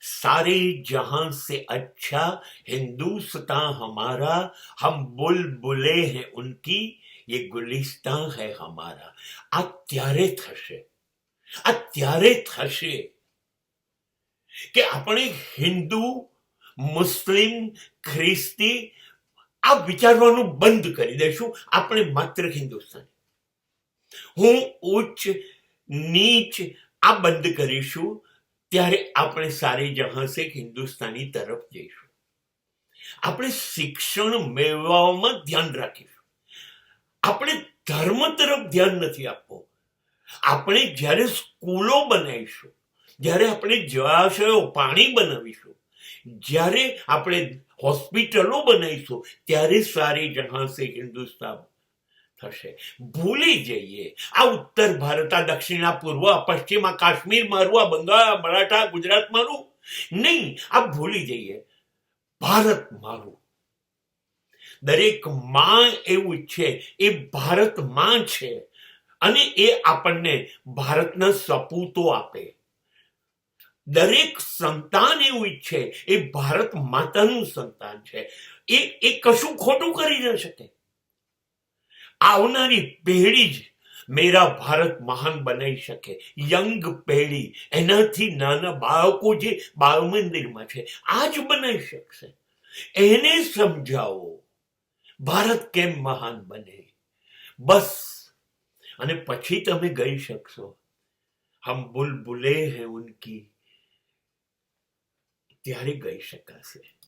सारे जहां से अच्छा हिंदुस्तां हमारा, हम बुलबुले हैं उनकी, ये गुलिस्तां है हमारा. આ ત્યારે થશે કે આપણે હિન્દુ, મુસ્લિમ, ખ્રિસ્તી આ વિચારવાનું બંધ કરી દઈશું. આપણે માત્ર હિન્દુસ્તાની, હું ઉચ્ચ નીચ આ બંધ કરીશું. ત્યારે આપણે સારી જહાં સે હિન્દુસ્તાની તરફ જઈશું. આપણે શિક્ષણ મેળવવામાં ધ્યાન રાખીશું. આપણે ધર્મ તરફ ધ્યાન નથી આપવું. આપણે જ્યારે સ્કૂલો બનાવીશું, જ્યારે આપણે જળાશયો પાણી બનાવીશું, જ્યારે આપણે હોસ્પિટલો બનાવીશું, ત્યારે સારી જહાં સે હિન્દુસ્તાન થશે. ભૂલી જઈએ આ ઉત્તર ભારત, આ દક્ષિણ, આ પૂર્વ, આ પશ્ચિમ, આ કાશ્મીર મારું, આ બંગાળ, આ મરાઠા, ગુજરાત મારું નહીં. આ ભૂલી જઈએ ભારત મારું. દરેક માં એવું છે, એ ભારત માં છે અને એ આપણને ભારતના સપૂતો આપે. દરેક સંતાન એવું ઈચ્છે, એ ભારત માતાનું સંતાન છે. એ કશું ખોટું કરી ન શકે. આવનારી પેઢી જ મેરા ભારત મહાન બનાવી શકે. યંગ પેઢી, એનાથી નાના બાળકો જે બાળ મંદિરમાં છે, આ જ બનાવી શકશે. એને સમજાવો ભારત કેમ મહાન બને. બસ, અને પછી તમે ગઈ શકશો હમ બુલબુલે હૈ ઉનકી, ત્યારે ગઈ શકાશે.